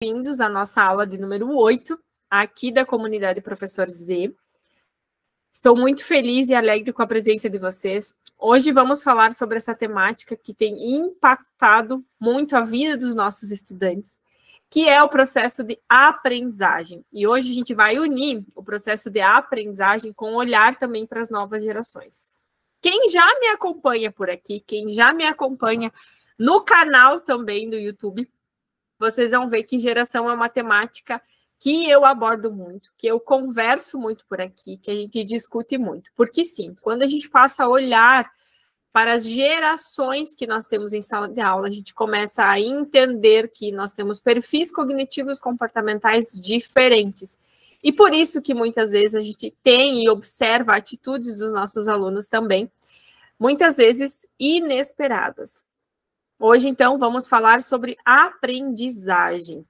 Bem-vindos à nossa aula de número 8, aqui da comunidade Professor Z. Estou muito feliz e alegre com a presença de vocês. Hoje vamos falar sobre essa temática que tem impactado muito a vida dos nossos estudantes, que é o processo de aprendizagem. E hoje a gente vai unir o processo de aprendizagem com olhar também para as novas gerações. Quem já me acompanha por aqui, quem já me acompanha no canal também do YouTube, vocês vão ver que geração é uma temática que eu abordo muito, que eu converso muito por aqui, que a gente discute muito. Porque sim, quando a gente passa a olhar para as gerações que nós temos em sala de aula, a gente começa a entender que nós temos perfis cognitivos comportamentais diferentes. E por isso que muitas vezes a gente tem e observa atitudes dos nossos alunos também, muitas vezes inesperadas. Hoje, então, vamos falar sobre aprendizagem.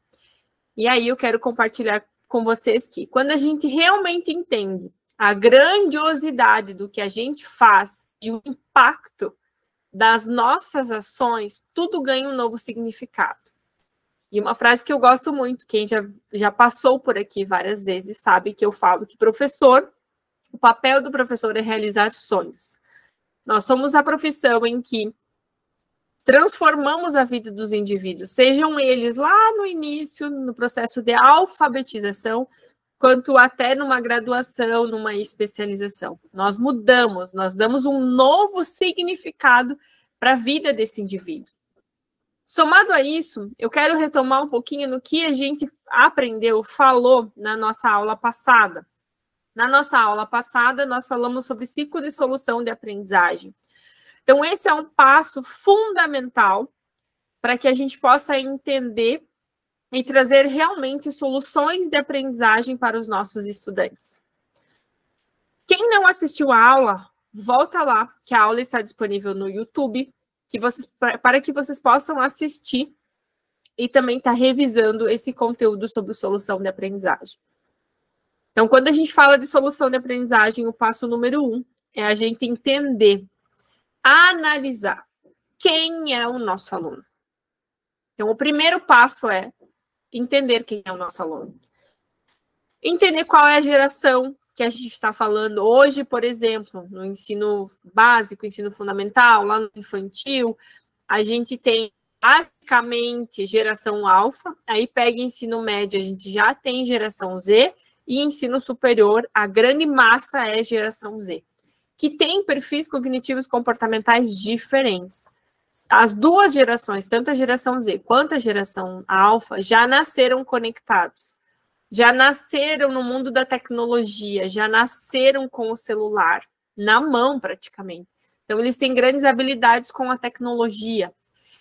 E aí eu quero compartilhar com vocês que quando a gente realmente entende a grandiosidade do que a gente faz e o impacto das nossas ações, tudo ganha um novo significado. E uma frase que eu gosto muito, quem já passou por aqui várias vezes sabe que eu falo que o papel do professor é realizar sonhos. Nós somos a profissão em que transformamos a vida dos indivíduos, sejam eles lá no início, no processo de alfabetização, quanto até numa graduação, numa especialização. Nós mudamos, nós damos um novo significado para a vida desse indivíduo. Somado a isso, eu quero retomar um pouquinho no que a gente aprendeu, falou na nossa aula passada. Na nossa aula passada, nós falamos sobre ciclo de solução de aprendizagem. Então, esse é um passo fundamental para que a gente possa entender e trazer realmente soluções de aprendizagem para os nossos estudantes. Quem não assistiu a aula, volta lá, que a aula está disponível no YouTube, para que vocês possam assistir e também estar revisando esse conteúdo sobre solução de aprendizagem. Então, quando a gente fala de solução de aprendizagem, o passo número 1 é a gente entender, analisar quem é o nosso aluno. Então, o primeiro passo é entender quem é o nosso aluno. Entender qual é a geração que a gente está falando hoje, por exemplo, no ensino básico, ensino fundamental, lá no infantil, a gente tem basicamente geração alfa, aí pega ensino médio, a gente já tem geração Z, e ensino superior, a grande massa é geração Z, que tem perfis cognitivos comportamentais diferentes. As duas gerações, tanto a geração Z quanto a geração alfa, já nasceram conectados, já nasceram no mundo da tecnologia, já nasceram com o celular na mão praticamente. Então, eles têm grandes habilidades com a tecnologia.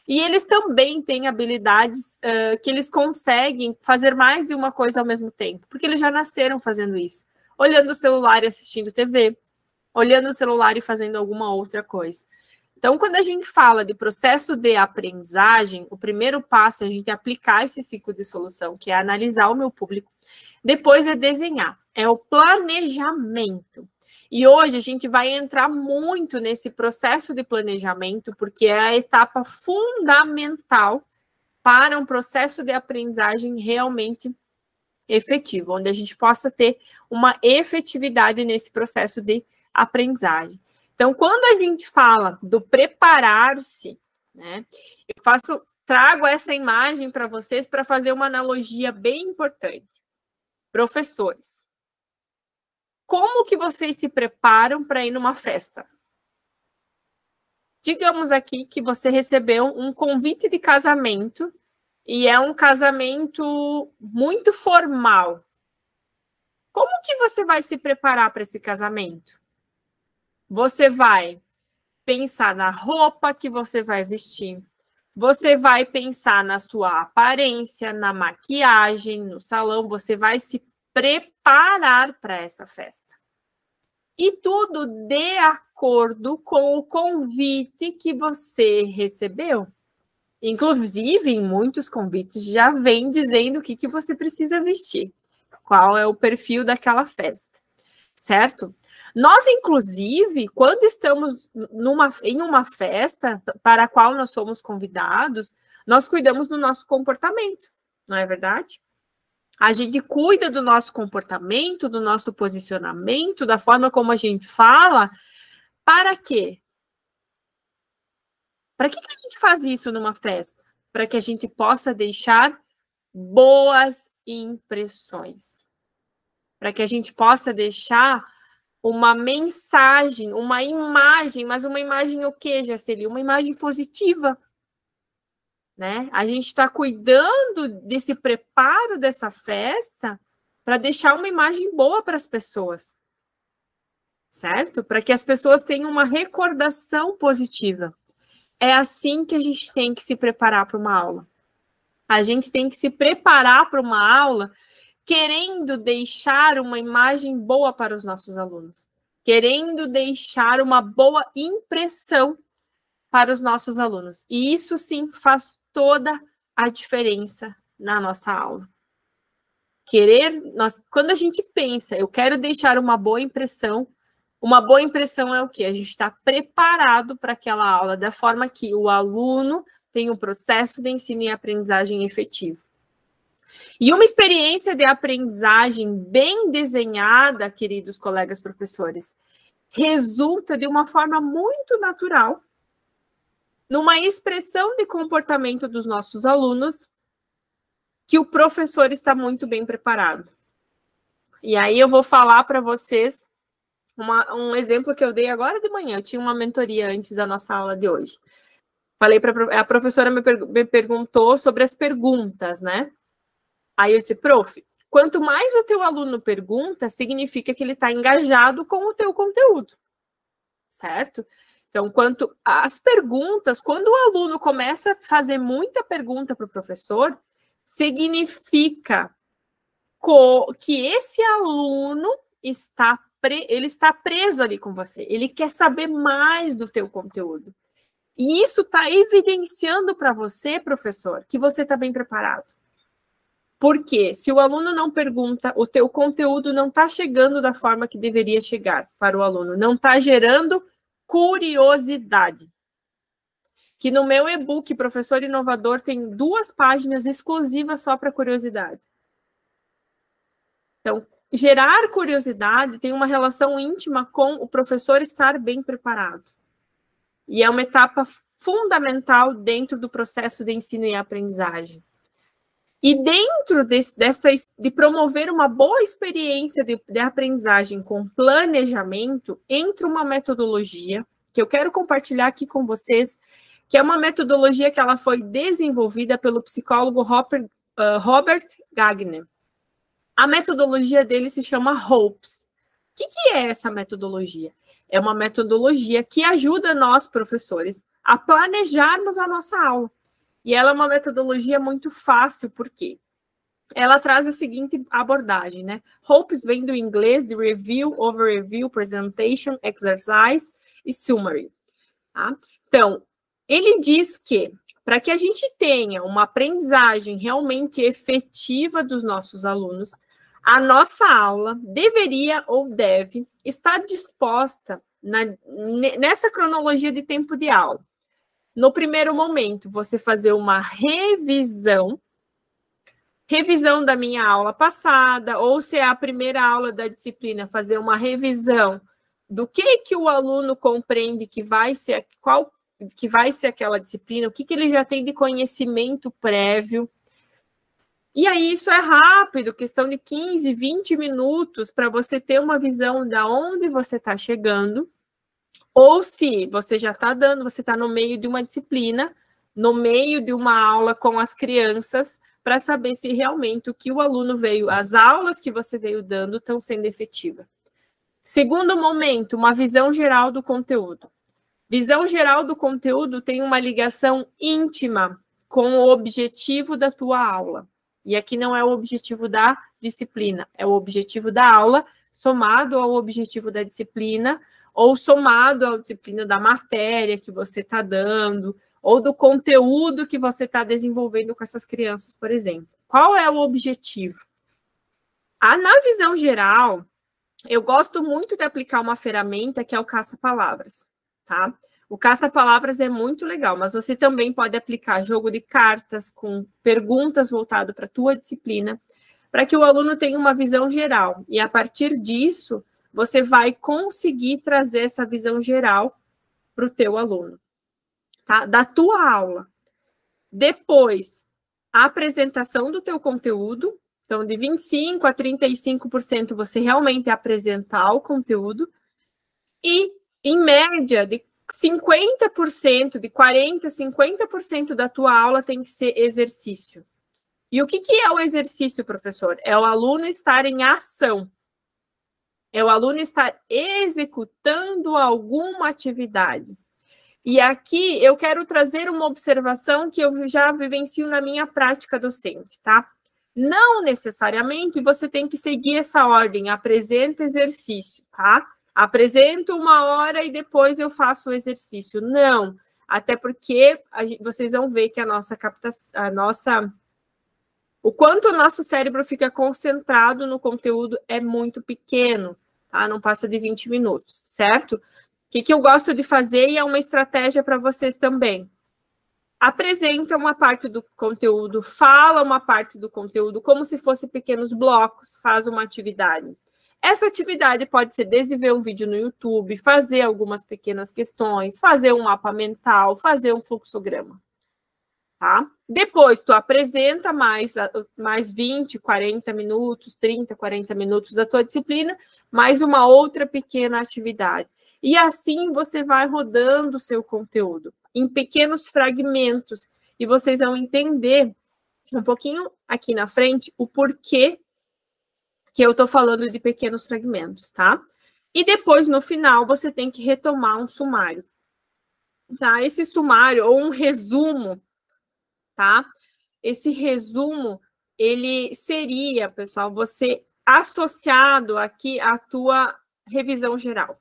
E eles também têm habilidades que eles conseguem fazer mais de uma coisa ao mesmo tempo, porque eles já nasceram fazendo isso, olhando o celular e assistindo TV, olhando o celular e fazendo alguma outra coisa. Então, quando a gente fala de processo de aprendizagem, o primeiro passo é a gente aplicar esse ciclo de solução, que é analisar o meu público. Depois é desenhar, é o planejamento. E hoje a gente vai entrar muito nesse processo de planejamento, porque é a etapa fundamental para um processo de aprendizagem realmente efetivo, onde a gente possa ter uma efetividade nesse processo de aprendizagem. Então, quando a gente fala do preparar-se, né, eu trago essa imagem para vocês para fazer uma analogia bem importante. Professores, como que vocês se preparam para ir numa festa? Digamos aqui que você recebeu um convite de casamento e é um casamento muito formal. Como que você vai se preparar para esse casamento? Você vai pensar na roupa que você vai vestir. Você vai pensar na sua aparência, na maquiagem, no salão. Você vai se preparar para essa festa. E tudo de acordo com o convite que você recebeu. Inclusive, em muitos convites já vem dizendo o que você precisa vestir. Qual é o perfil daquela festa, certo? Nós, inclusive, quando estamos em uma festa para a qual nós somos convidados, nós cuidamos do nosso comportamento. não é verdade? A gente cuida do nosso comportamento, do nosso posicionamento, da forma como a gente fala. Para quê? Para que a gente faz isso numa festa? Para que a gente possa deixar boas impressões. Para que a gente possa deixar uma mensagem, uma imagem, mas uma imagem o quê, Jaceli? Uma imagem positiva. Né? A gente está cuidando desse preparo dessa festa para deixar uma imagem boa para as pessoas, certo? Para que as pessoas tenham uma recordação positiva. É assim que a gente tem que se preparar para uma aula. A gente tem que se preparar para uma aula querendo deixar uma imagem boa para os nossos alunos, querendo deixar uma boa impressão para os nossos alunos. E isso sim faz toda a diferença na nossa aula. Quando a gente pensa, eu quero deixar uma boa impressão é o quê? A gente está preparado para aquela aula, da forma que o aluno tem um processo de ensino e aprendizagem efetivo. E uma experiência de aprendizagem bem desenhada, queridos colegas professores, resulta de uma forma muito natural numa expressão de comportamento dos nossos alunos que o professor está muito bem preparado. E aí eu vou falar para vocês um exemplo que eu dei agora de manhã. Eu tinha uma mentoria antes da nossa aula de hoje. A professora me perguntou sobre as perguntas, né? Aí eu disse, prof, quanto mais o teu aluno pergunta, significa que ele está engajado com o teu conteúdo, certo? Então, quando o aluno começa a fazer muita pergunta para o professor, significa que esse aluno está preso ali com você. Ele quer saber mais do teu conteúdo. E isso está evidenciando para você, professor, que você está bem preparado. Porque se o aluno não pergunta, o teu conteúdo não está chegando da forma que deveria chegar para o aluno. Não está gerando curiosidade. Que no meu e-book, Professor Inovador, tem 2 páginas exclusivas só para curiosidade. Então, gerar curiosidade tem uma relação íntima com o professor estar bem preparado. E é uma etapa fundamental dentro do processo de ensino e aprendizagem. E dentro de promover uma boa experiência de aprendizagem com planejamento, entra uma metodologia que eu quero compartilhar aqui com vocês, que é uma metodologia que ela foi desenvolvida pelo psicólogo Robert Gagner. A metodologia dele se chama HOPES. O que é essa metodologia? É uma metodologia que ajuda nós, professores, a planejarmos a nossa aula. E ela é uma metodologia muito fácil, porque ela traz a seguinte abordagem, né? HOPES vem do inglês de Review, Overview, Presentation, Exercise e Summary. Tá? Então, ele diz que, para que a gente tenha uma aprendizagem realmente efetiva dos nossos alunos, a nossa aula deveria ou deve estar disposta nessa cronologia de tempo de aula. No primeiro momento, você fazer uma revisão da minha aula passada, ou se é a primeira aula da disciplina, fazer uma revisão do que o aluno compreende que vai ser aquela disciplina, o que ele já tem de conhecimento prévio. E aí isso é rápido, questão de 15, 20 minutos para você ter uma visão de onde você está chegando. Ou se você já está você está no meio de uma disciplina, no meio de uma aula com as crianças, para saber se realmente o que o aluno as aulas que você veio dando estão sendo efetivas. Segundo momento, uma visão geral do conteúdo. Visão geral do conteúdo tem uma ligação íntima com o objetivo da tua aula. E aqui não é o objetivo da disciplina, é o objetivo da aula somado ao objetivo da disciplina, ou somado à disciplina da matéria que você está dando, ou do conteúdo que você está desenvolvendo com essas crianças, por exemplo. Qual é o objetivo? Na visão geral, eu gosto muito de aplicar uma ferramenta que é o caça-palavras, tá? O caça-palavras é muito legal, mas você também pode aplicar jogo de cartas com perguntas voltado para a tua disciplina, para que o aluno tenha uma visão geral. E a partir disso, você vai conseguir trazer essa visão geral para o teu aluno, tá? Da tua aula. Depois, a apresentação do teu conteúdo. Então, de 25% a 35% você realmente apresentar o conteúdo. E, em média, de 50%, de 40%, 50% da tua aula tem que ser exercício. E o que é o exercício, professor? É o aluno estar em ação. É o aluno estar executando alguma atividade. E aqui eu quero trazer uma observação que eu já vivencio na minha prática docente, tá? Não necessariamente você tem que seguir essa ordem, apresenta exercício, tá? Apresento 1 hora e depois eu faço o exercício. Não, até porque vocês vão ver que a nossa captação, o quanto o nosso cérebro fica concentrado no conteúdo é muito pequeno, tá? Não passa de 20 minutos, certo? O que eu gosto de fazer e é uma estratégia para vocês também. Apresenta uma parte do conteúdo, fala uma parte do conteúdo, como se fosse pequenos blocos, faz uma atividade. Essa atividade pode ser desde ver um vídeo no YouTube, fazer algumas pequenas questões, fazer um mapa mental, fazer um fluxograma. Tá? Depois, tu apresenta mais 20, 40 minutos, 30, 40 minutos da tua disciplina, mais uma outra pequena atividade. E assim você vai rodando o seu conteúdo em pequenos fragmentos e vocês vão entender um pouquinho aqui na frente o porquê que eu estou falando de pequenos fragmentos, tá? E depois, no final, você tem que retomar um sumário, tá? Esse sumário ou um resumo, tá? Esse resumo, ele seria, pessoal, você associado aqui à tua revisão geral.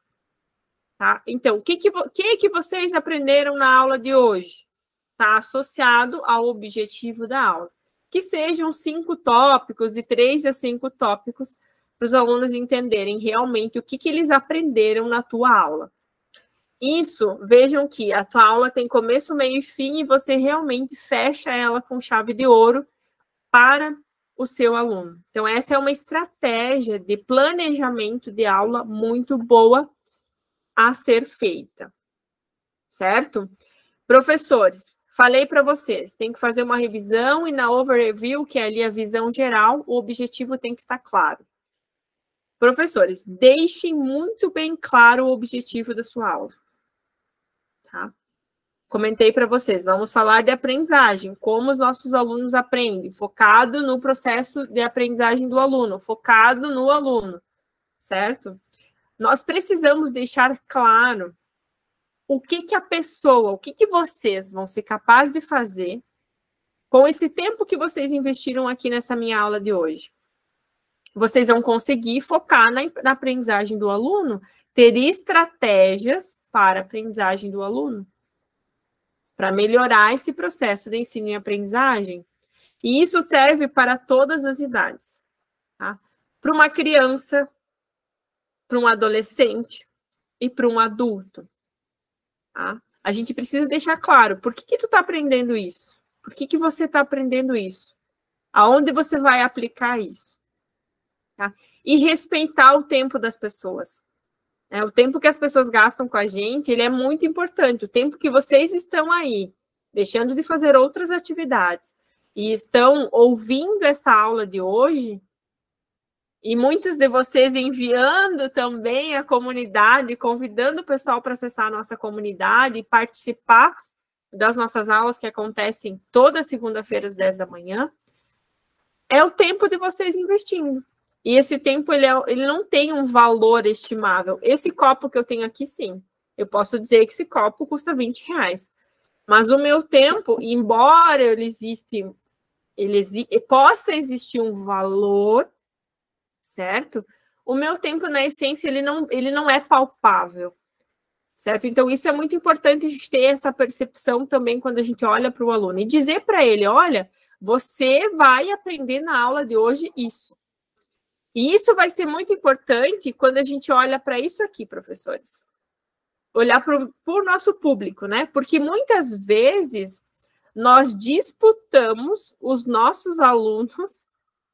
Tá? Então, o que vocês aprenderam na aula de hoje? Está associado ao objetivo da aula. Que sejam 5 tópicos, de 3 a 5 tópicos, para os alunos entenderem realmente o que eles aprenderam na tua aula. Isso, vejam que a tua aula tem começo, meio e fim, e você realmente fecha ela com chave de ouro para o seu aluno. Então, essa é uma estratégia de planejamento de aula muito boa a ser feita, certo? Professores, falei para vocês, tem que fazer uma revisão e na overview, que é ali a visão geral, o objetivo tem que estar claro. Professores, deixem muito bem claro o objetivo da sua aula. Tá? Comentei para vocês, vamos falar de aprendizagem, como os nossos alunos aprendem, focado no processo de aprendizagem do aluno, focado no aluno, certo? Nós precisamos deixar claro o que a pessoa, o que vocês vão ser capazes de fazer com esse tempo que vocês investiram aqui nessa minha aula de hoje. Vocês vão conseguir focar na aprendizagem do aluno, ter estratégias para a aprendizagem do aluno, para melhorar esse processo de ensino e aprendizagem. E isso serve para todas as idades, tá? Para uma criança, para um adolescente e para um adulto. Tá? A gente precisa deixar claro, por que tu está aprendendo isso? Por que você está aprendendo isso? Aonde você vai aplicar isso? Tá? E respeitar o tempo das pessoas. O tempo que as pessoas gastam com a gente, ele é muito importante. O tempo que vocês estão aí, deixando de fazer outras atividades, e estão ouvindo essa aula de hoje, e muitos de vocês enviando também a comunidade, convidando o pessoal para acessar a nossa comunidade e participar das nossas aulas que acontecem toda segunda-feira às 10 da manhã, é o tempo de vocês investindo. E esse tempo, ele não tem um valor estimável. Esse copo que eu tenho aqui, sim. Eu posso dizer que esse copo custa R$20. Mas o meu tempo, embora possa existir um valor, certo? O meu tempo, na essência, ele não é palpável, certo? Então, isso é muito importante a gente ter essa percepção também quando a gente olha para o aluno. E dizer para ele, olha, você vai aprender na aula de hoje isso. E isso vai ser muito importante quando a gente olha para isso aqui, professores. olhar para o nosso público, né? Porque muitas vezes nós disputamos os nossos alunos,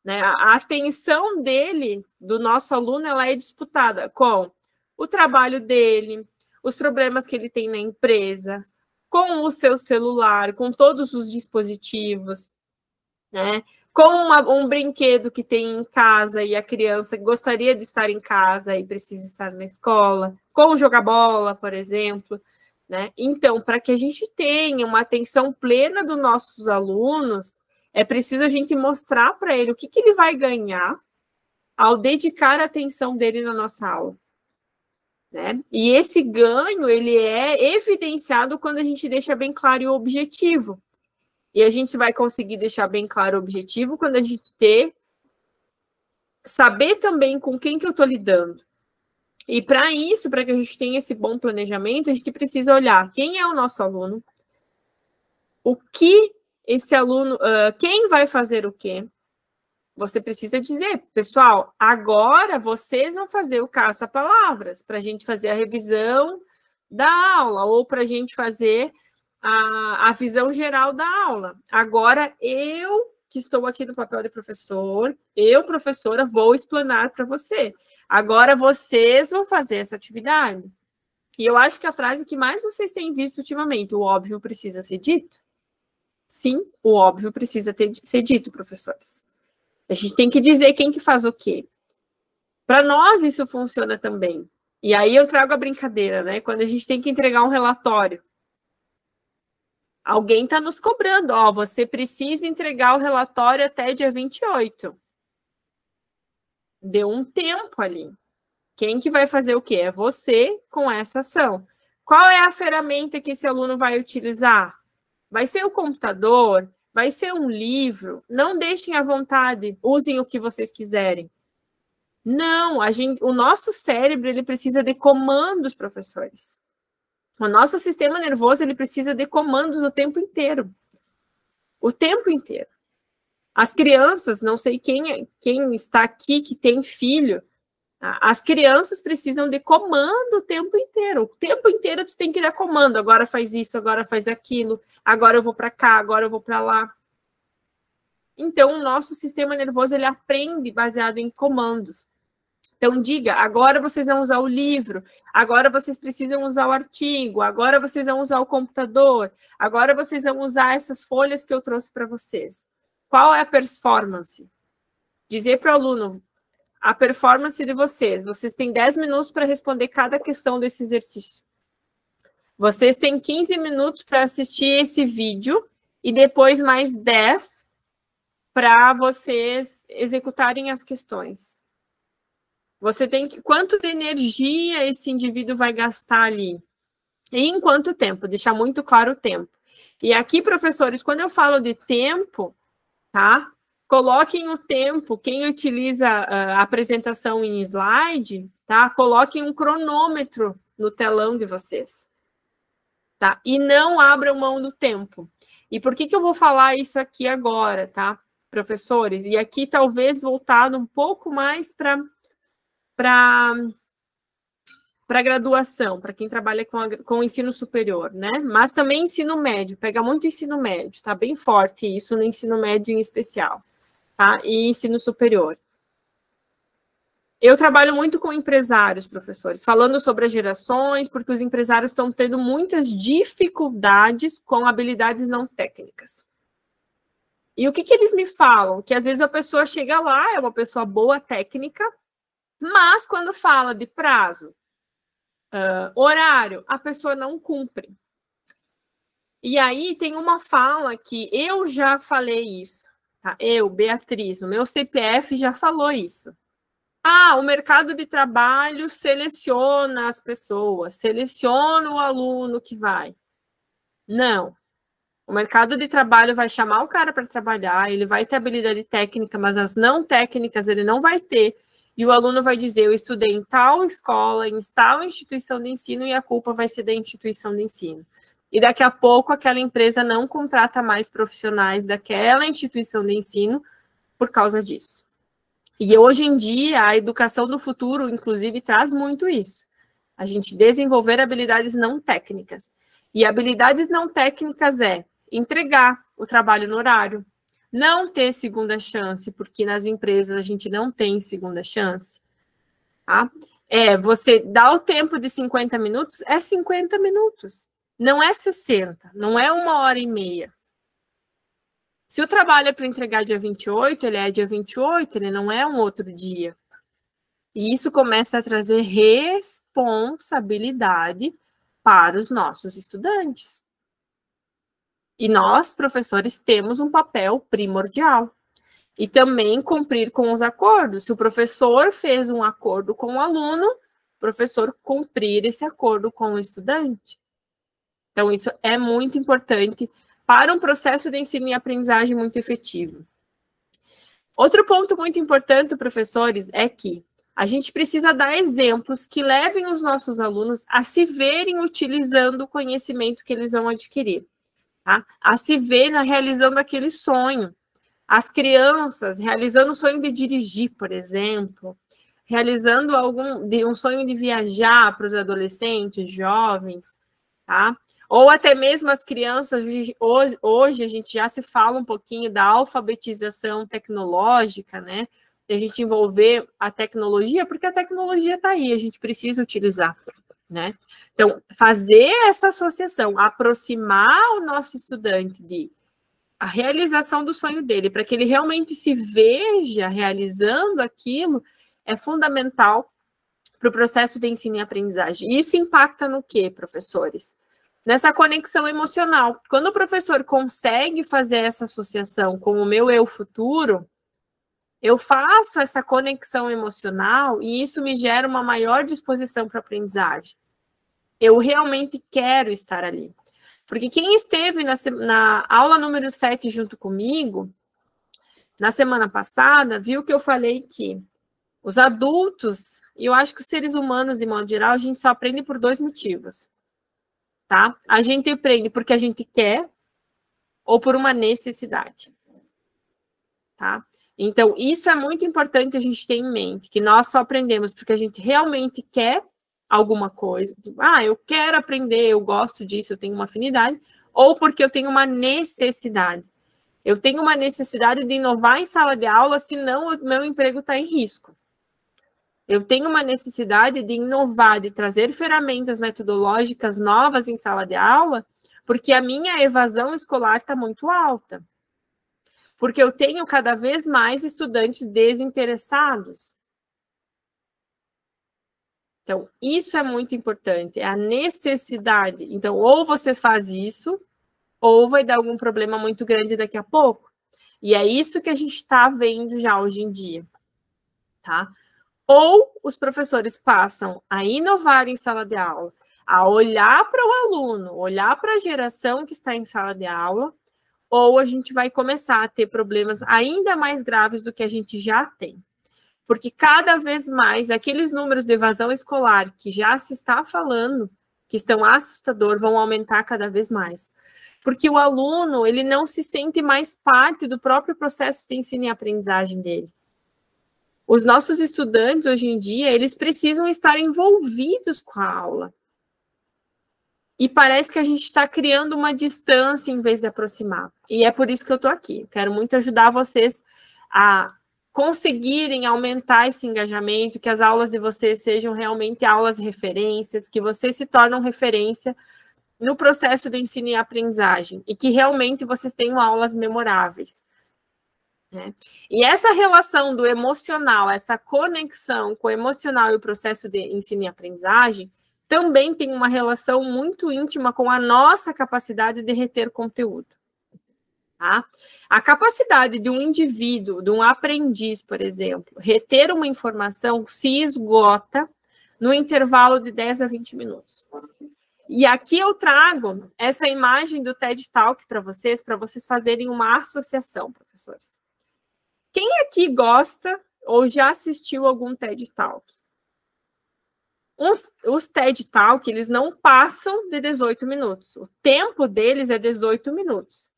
né? A atenção dele, do nosso aluno, ela é disputada com o trabalho dele, os problemas que ele tem na empresa, com o seu celular, com todos os dispositivos, né? Com um brinquedo que tem em casa e a criança gostaria de estar em casa e precisa estar na escola, com jogar bola, por exemplo, né? Então, para que a gente tenha uma atenção plena dos nossos alunos, é preciso a gente mostrar para ele o que ele vai ganhar ao dedicar a atenção dele na nossa aula, né? E esse ganho, ele é evidenciado quando a gente deixa bem claro o objetivo. E a gente vai conseguir deixar bem claro o objetivo quando a gente saber também com quem que eu estou lidando. E para isso, para que a gente tenha esse bom planejamento, a gente precisa olhar quem é o nosso aluno, o que esse aluno, quem vai fazer o quê. Você precisa dizer, pessoal, agora vocês vão fazer o caça-palavras para a gente fazer a revisão da aula ou para a gente fazer a visão geral da aula. Agora, eu, que estou aqui no papel de professor, eu, professora, vou explanar para você. Agora, vocês vão fazer essa atividade. E eu acho que a frase que mais vocês têm visto ultimamente, o óbvio precisa ser dito. Sim, o óbvio precisa ser dito, professores. A gente tem que dizer quem que faz o quê. Para nós, isso funciona também. E aí eu trago a brincadeira, né? Quando a gente tem que entregar um relatório, alguém está nos cobrando, ó, você precisa entregar o relatório até dia 28. Deu um tempo ali. Quem que vai fazer o quê? É você com essa ação. Qual é a ferramenta que esse aluno vai utilizar? Vai ser o computador? Vai ser um livro? Não deixem à vontade, usem o que vocês quiserem. Não, o nosso cérebro, ele precisa de comandos, professores. O nosso sistema nervoso, ele precisa de comandos o tempo inteiro. O tempo inteiro. As crianças, não sei quem está aqui que tem filho, as crianças precisam de comando o tempo inteiro. O tempo inteiro tu tem que dar comando. Agora faz isso, agora faz aquilo, agora eu vou para cá, agora eu vou para lá. Então, o nosso sistema nervoso, ele aprende baseado em comandos. Então, diga, agora vocês vão usar o livro, agora vocês precisam usar o artigo, agora vocês vão usar o computador, agora vocês vão usar essas folhas que eu trouxe para vocês. Qual é a performance? Dizer para o aluno, a performance de vocês têm 10 minutos para responder cada questão desse exercício. Vocês têm 15 minutos para assistir esse vídeo e depois mais 10 para vocês executarem as questões. Você tem que... Quanto de energia esse indivíduo vai gastar ali? E em quanto tempo? Deixar muito claro o tempo. E aqui, professores, quando eu falo de tempo, tá? Coloquem o tempo. Quem utiliza a apresentação em slide, tá? Coloquem um cronômetro no telão de vocês. Tá? E não abram mão do tempo. E por que eu vou falar isso aqui agora, tá? Professores? E aqui talvez voltado um pouco mais para graduação, para quem trabalha com o ensino superior, né? Mas também ensino médio, pega muito ensino médio, tá bem forte isso no ensino médio em especial, tá? E ensino superior. Eu trabalho muito com empresários, professores, falando sobre as gerações, porque os empresários estão tendo muitas dificuldades com habilidades não técnicas. E o que eles me falam? Que às vezes a pessoa chega lá, é uma pessoa boa técnica, mas quando fala de prazo, horário, a pessoa não cumpre. E aí tem uma fala que eu já falei isso, tá? Eu, Beatriz, o meu CPF já falou isso. Ah, o mercado de trabalho seleciona as pessoas, seleciona o aluno que vai. Não. O mercado de trabalho vai chamar o cara para trabalhar, ele vai ter habilidade técnica, mas as não técnicas ele não vai ter. E o aluno vai dizer, eu estudei em tal escola, em tal instituição de ensino, e a culpa vai ser da instituição de ensino. E daqui a pouco aquela empresa não contrata mais profissionais daquela instituição de ensino por causa disso. E hoje em dia, a educação do futuro, inclusive, traz muito isso. A gente desenvolver habilidades não técnicas. E habilidades não técnicas é entregar o trabalho no horário, não ter segunda chance, porque nas empresas a gente não tem segunda chance. Tá? Você dá o tempo de 50 minutos, é 50 minutos. Não é 60, não é 1h30. Se o trabalho é para entregar dia 28, ele é dia 28, ele não é um outro dia. E isso começa a trazer responsabilidade para os nossos estudantes. E nós, professores, temos um papel primordial. E também cumprir com os acordos. Se o professor fez um acordo com o aluno, o professor cumprir esse acordo com o estudante. Então, isso é muito importante para um processo de ensino e aprendizagem muito efetivo. Outro ponto muito importante, professores, é que a gente precisa dar exemplos que levem os nossos alunos a se verem utilizando o conhecimento que eles vão adquirir, tá? A se ver realizando aquele sonho. As crianças realizando o sonho de dirigir, por exemplo, realizando um sonho de viajar para os adolescentes, jovens, tá? Ou até mesmo as crianças, hoje a gente já se fala um pouquinho da alfabetização tecnológica, né? De a gente envolver a tecnologia, porque a tecnologia está aí, a gente precisa utilizar, né? Então, fazer essa associação, aproximar o nosso estudante de a realização do sonho dele, para que ele realmente se veja realizando aquilo, é fundamental para o processo de ensino e aprendizagem. E isso impacta no quê, professores? Nessa conexão emocional. Quando o professor consegue fazer essa associação com o meu eu futuro, eu faço essa conexão emocional e isso me gera uma maior disposição para a aprendizagem. Eu realmente quero estar ali. Porque quem esteve na aula número 7 junto comigo, na semana passada, viu que eu falei que os adultos, e eu acho que os seres humanos, de modo geral, a gente só aprende por 2 motivos, tá? A gente aprende porque a gente quer ou por uma necessidade, tá? Então, isso é muito importante a gente ter em mente, que nós só aprendemos porque a gente realmente quer alguma coisa. Eu quero aprender, eu gosto disso, eu tenho uma afinidade, ou porque eu tenho uma necessidade. Eu tenho uma necessidade de inovar em sala de aula, senão o meu emprego está em risco. Eu tenho uma necessidade de inovar, de trazer ferramentas metodológicas novas em sala de aula, porque a minha evasão escolar está muito alta. Porque eu tenho cada vez mais estudantes desinteressados. Então, isso é muito importante, é a necessidade. Então, ou você faz isso, ou vai dar algum problema muito grande daqui a pouco. E é isso que a gente está vendo já hoje em dia, tá? Ou os professores passam a inovar em sala de aula, a olhar para o aluno, olhar para a geração que está em sala de aula, ou a gente vai começar a ter problemas ainda mais graves do que a gente já tem. Porque cada vez mais aqueles números de evasão escolar que já se está falando, que estão assustador, vão aumentar cada vez mais. Porque o aluno, ele não se sente mais parte do próprio processo de ensino e aprendizagem dele. Os nossos estudantes, hoje em dia, eles precisam estar envolvidos com a aula. E parece que a gente está criando uma distância em vez de aproximar. E é por isso que eu estou aqui. Quero muito ajudar vocês a conseguirem aumentar esse engajamento, que as aulas de vocês sejam realmente aulas referências, que vocês se tornam referência no processo de ensino e aprendizagem, e que realmente vocês tenham aulas memoráveis. Né? E essa relação do emocional, essa conexão com o emocional e o processo de ensino e aprendizagem, também tem uma relação muito íntima com a nossa capacidade de reter conteúdo. Tá? A capacidade de um indivíduo, de um aprendiz, por exemplo, reter uma informação se esgota no intervalo de 10 a 20 minutos. E aqui eu trago essa imagem do TED Talk para vocês fazerem uma associação, professores. Quem aqui gosta ou já assistiu algum TED Talk? Os TED Talk, eles não passam de 18 minutos. O tempo deles é 18 minutos.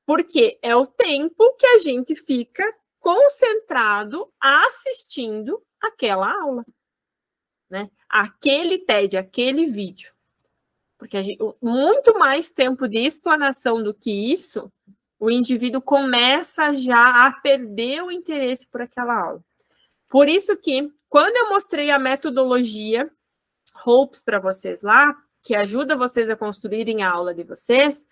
Porque é o tempo que a gente fica concentrado assistindo aquela aula. né? Aquele TED, aquele vídeo. Porque muito mais tempo de explanação do que isso, o indivíduo começa já a perder o interesse por aquela aula. Por isso que, quando eu mostrei a metodologia HOPES para vocês lá, que ajuda vocês a construírem a aula de vocês,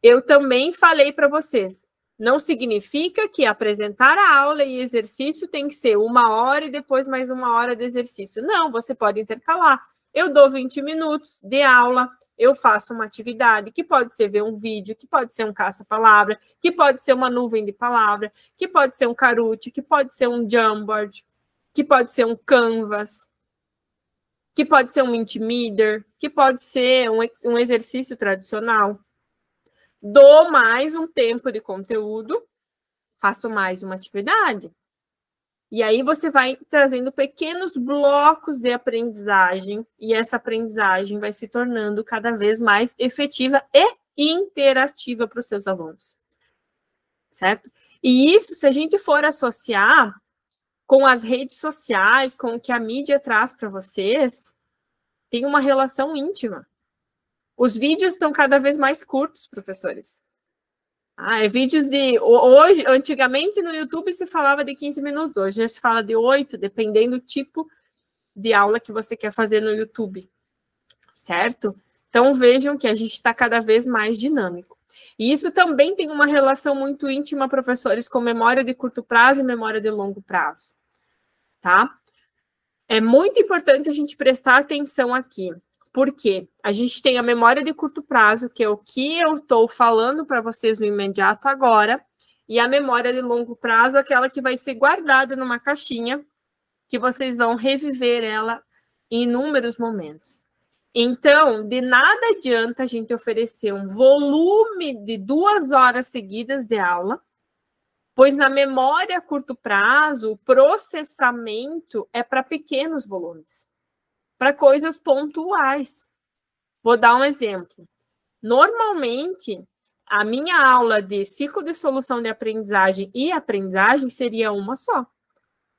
eu também falei para vocês, não significa que apresentar a aula e exercício tem que ser 1 hora e depois mais 1 hora de exercício. Não, você pode intercalar. Eu dou 20 minutos de aula, eu faço uma atividade, que pode ser ver um vídeo, que pode ser um caça-palavra, que pode ser uma nuvem de palavra, que pode ser um Kahoot, que pode ser um Jamboard, que pode ser um Canvas, que pode ser um Mentimeter, que pode ser um exercício tradicional. Dou mais um tempo de conteúdo, faço mais uma atividade. E aí você vai trazendo pequenos blocos de aprendizagem, e essa aprendizagem vai se tornando cada vez mais efetiva e interativa para os seus alunos. Certo? E isso, se a gente for associar com as redes sociais, com o que a mídia traz para vocês, tem uma relação íntima. Os vídeos estão cada vez mais curtos, professores. Vídeos de... Hoje, antigamente, no YouTube se falava de 15 minutos. Hoje já se fala de 8, dependendo do tipo de aula que você quer fazer no YouTube. Certo? Então, vejam que a gente está cada vez mais dinâmico. E isso também tem uma relação muito íntima, professores, com memória de curto prazo e memória de longo prazo. Tá? É muito importante a gente prestar atenção aqui. Porque a gente tem a memória de curto prazo, que é o que eu estou falando para vocês no imediato agora, e a memória de longo prazo, aquela que vai ser guardada numa caixinha, que vocês vão reviver ela em inúmeros momentos. Então, de nada adianta a gente oferecer um volume de 2 horas seguidas de aula, pois na memória a curto prazo, o processamento é para pequenos volumes, para coisas pontuais. Vou dar um exemplo. Normalmente, a minha aula de ciclo de solução de aprendizagem e aprendizagem seria uma só.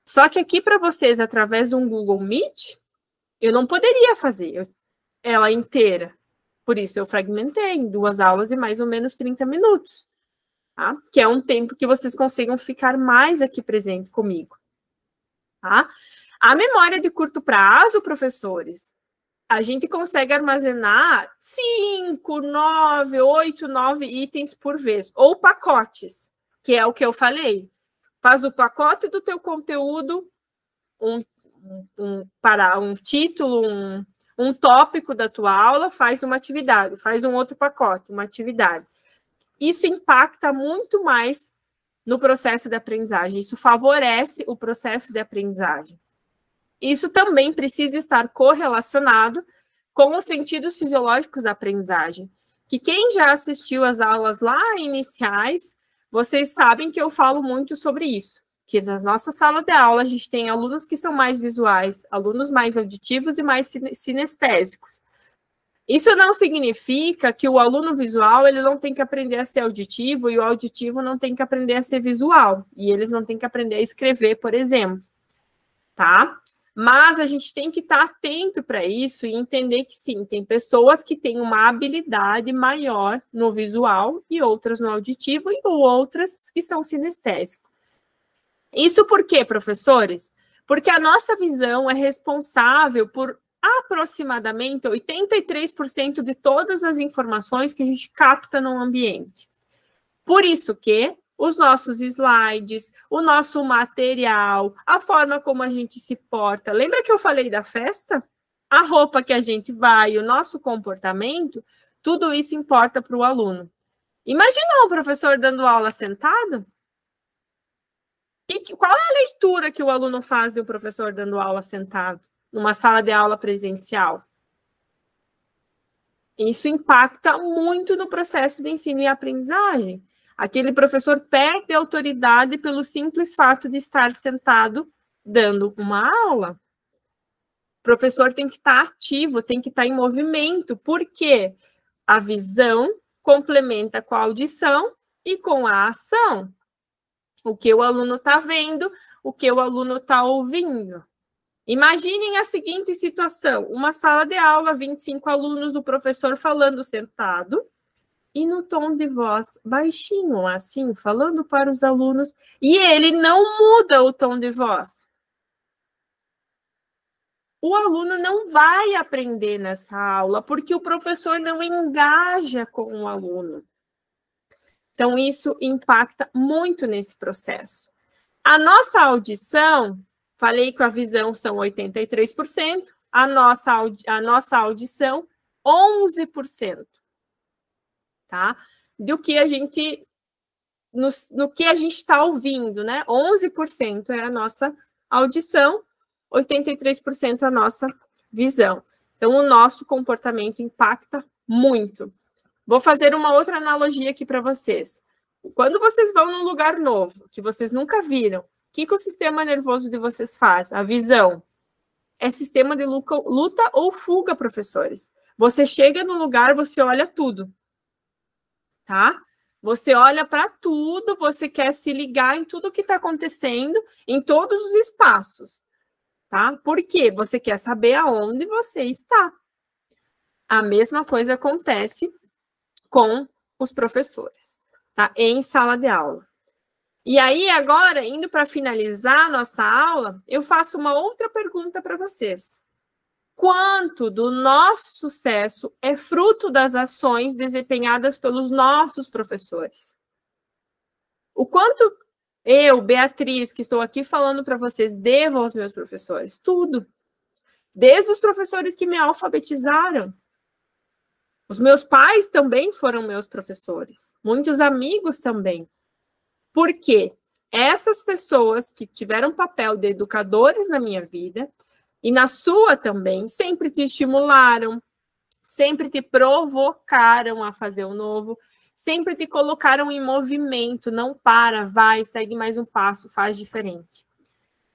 Só que aqui para vocês, através de um Google Meet, eu não poderia fazer ela inteira. Por isso, eu fragmentei em 2 aulas de mais ou menos 30 minutos. Tá? Que é um tempo que vocês consigam ficar mais aqui presente comigo. Tá? A memória de curto prazo, professores, a gente consegue armazenar 5, 9, 8, 9 itens por vez, ou pacotes, que é o que eu falei. Faz o pacote do teu conteúdo, para um título, um tópico da tua aula, faz uma atividade, faz um outro pacote, uma atividade. Isso impacta muito mais no processo de aprendizagem, isso favorece o processo de aprendizagem. Isso também precisa estar correlacionado com os sentidos fisiológicos da aprendizagem, que quem já assistiu às aulas lá iniciais, vocês sabem que eu falo muito sobre isso, que nas nossas salas de aula a gente tem alunos que são mais visuais, alunos mais auditivos e mais sinestésicos. Isso não significa que o aluno visual ele não tem que aprender a ser auditivo e o auditivo não tem que aprender a ser visual, e eles não têm que aprender a escrever, por exemplo, tá? Mas a gente tem que estar atento para isso e entender que, sim, tem pessoas que têm uma habilidade maior no visual e outras no auditivo e outras que são sinestésicas. Isso por quê, professores? Porque a nossa visão é responsável por aproximadamente 83% de todas as informações que a gente capta no ambiente. Por isso que os nossos slides, o nosso material, a forma como a gente se porta. Lembra que eu falei da festa? A roupa que a gente vai, o nosso comportamento, tudo isso importa para o aluno. Imagina um professor dando aula sentado? Qual é a leitura que o aluno faz de um professor dando aula sentado, numa sala de aula presencial? Isso impacta muito no processo de ensino e aprendizagem. Aquele professor perde a autoridade pelo simples fato de estar sentado dando uma aula. O professor tem que estar ativo, tem que estar em movimento, porque a visão complementa com a audição e com a ação. O que o aluno está vendo, o que o aluno está ouvindo. Imaginem a seguinte situação, uma sala de aula, 25 alunos, o professor falando sentado, e no tom de voz baixinho, assim, falando para os alunos, e ele não muda o tom de voz. O aluno não vai aprender nessa aula, porque o professor não engaja com o aluno. Então, isso impacta muito nesse processo. A nossa audição, falei que a visão são 83%, a nossa audição, 11%. Tá? Do que a gente, no que a gente está ouvindo, né? 11% é a nossa audição, 83% a nossa visão. Então, o nosso comportamento impacta muito. Vou fazer uma outra analogia aqui para vocês. Quando vocês vão num lugar novo, que vocês nunca viram, o que o sistema nervoso de vocês faz? A visão. É sistema de luta ou fuga, professores. Você chega no lugar, você olha tudo. Tá? Você olha para tudo, você quer se ligar em tudo que está acontecendo, em todos os espaços. Tá? Por quê? Você quer saber aonde você está. A mesma coisa acontece com os professores, tá? Em sala de aula. E aí, agora, indo para finalizar a nossa aula, eu faço uma outra pergunta para vocês. Quanto do nosso sucesso é fruto das ações desempenhadas pelos nossos professores? O quanto eu, Beatriz, que estou aqui falando para vocês, devo aos meus professores? Tudo. Desde os professores que me alfabetizaram. Os meus pais também foram meus professores. Muitos amigos também. Por quê? Essas pessoas que tiveram papel de educadores na minha vida, e na sua também, sempre te estimularam, sempre te provocaram a fazer o novo, sempre te colocaram em movimento, não para, vai, segue mais um passo, faz diferente,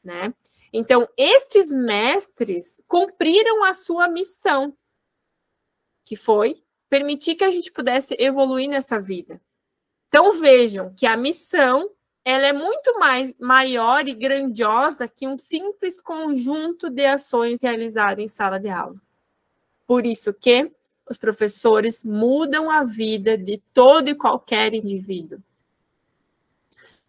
né? Então, estes mestres cumpriram a sua missão, que foi permitir que a gente pudesse evoluir nessa vida. Então, vejam que a missão ela é muito maior e grandiosa que um simples conjunto de ações realizadas em sala de aula. Por isso que os professores mudam a vida de todo e qualquer indivíduo.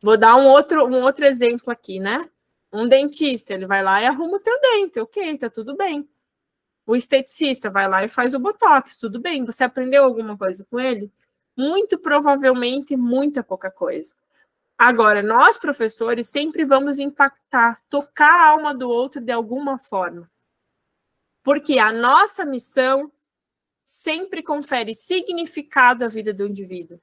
Vou dar um outro exemplo aqui, né? Um dentista, ele vai lá e arruma o teu dente, ok, tá tudo bem. O esteticista vai lá e faz o botox, tudo bem. Você aprendeu alguma coisa com ele? Muito provavelmente, muita pouca coisa. Agora, nós, professores, sempre vamos impactar, tocar a alma do outro de alguma forma. Porque a nossa missão sempre confere significado à vida do indivíduo.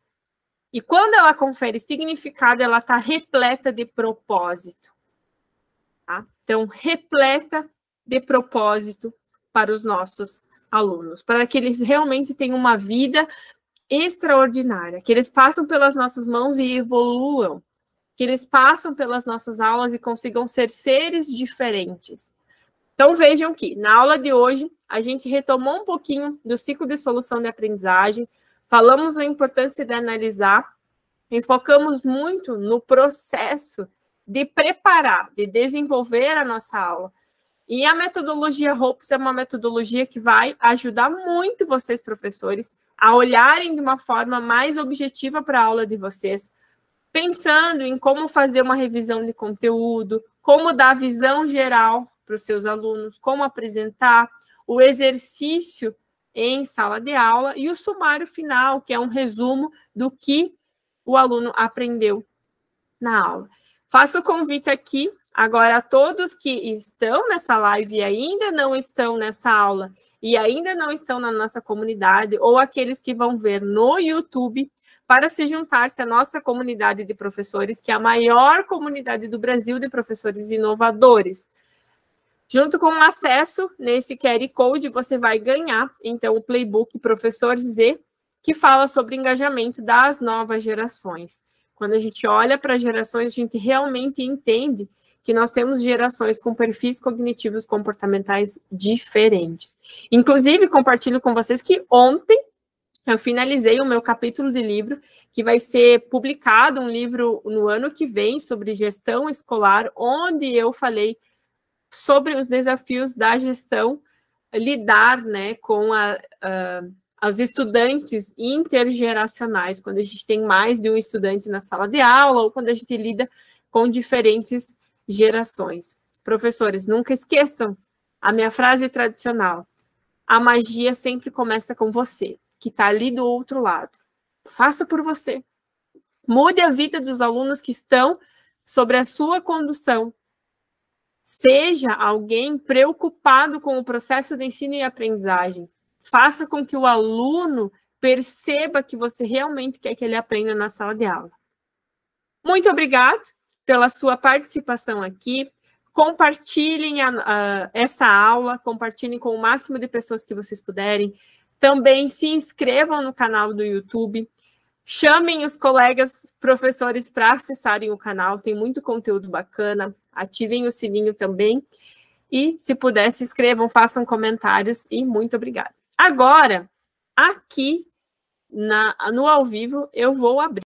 E quando ela confere significado, ela está repleta de propósito. Tá? Então, repleta de propósito para os nossos alunos, para que eles realmente tenham uma vida extraordinária, que eles passem pelas nossas mãos e evoluam, que eles passam pelas nossas aulas e consigam ser seres diferentes. Então, vejam que, na aula de hoje, a gente retomou um pouquinho do ciclo de solução de aprendizagem, falamos da importância de analisar, e focamos muito no processo de preparar, de desenvolver a nossa aula. E a metodologia Hopes é uma metodologia que vai ajudar muito vocês, professores, a olharem de uma forma mais objetiva para a aula de vocês, pensando em como fazer uma revisão de conteúdo, como dar visão geral para os seus alunos, como apresentar o exercício em sala de aula e o sumário final, que é um resumo do que o aluno aprendeu na aula. Faço o convite aqui agora a todos que estão nessa live e ainda não estão nessa aula e ainda não estão na nossa comunidade, ou aqueles que vão ver no YouTube, para se juntar-se à nossa comunidade de professores, que é a maior comunidade do Brasil de professores inovadores. Junto com o acesso nesse QR Code, você vai ganhar, então, o playbook Professor Z, que fala sobre engajamento das novas gerações. Quando a gente olha para as gerações, a gente realmente entende que nós temos gerações com perfis cognitivos comportamentais diferentes. Inclusive, compartilho com vocês que ontem eu finalizei o meu capítulo de livro, que vai ser publicado um livro no ano que vem sobre gestão escolar, onde eu falei sobre os desafios da gestão, lidar, né, com os estudantes intergeracionais, quando a gente tem mais de um estudante na sala de aula ou quando a gente lida com diferentes gerações. Professores, nunca esqueçam a minha frase tradicional: a magia sempre começa com você, que está ali do outro lado. Faça por você. Mude a vida dos alunos que estão sobre a sua condução. Seja alguém preocupado com o processo de ensino e aprendizagem. Faça com que o aluno perceba que você realmente quer que ele aprenda na sala de aula. Muito obrigado pela sua participação aqui. Compartilhem essa aula, compartilhem com o máximo de pessoas que vocês puderem. Também se inscrevam no canal do YouTube. Chamem os colegas professores para acessarem o canal, tem muito conteúdo bacana. Ativem o sininho também. E, se puder, se inscrevam, façam comentários e muito obrigada. Agora, aqui no ao vivo, eu vou abrir.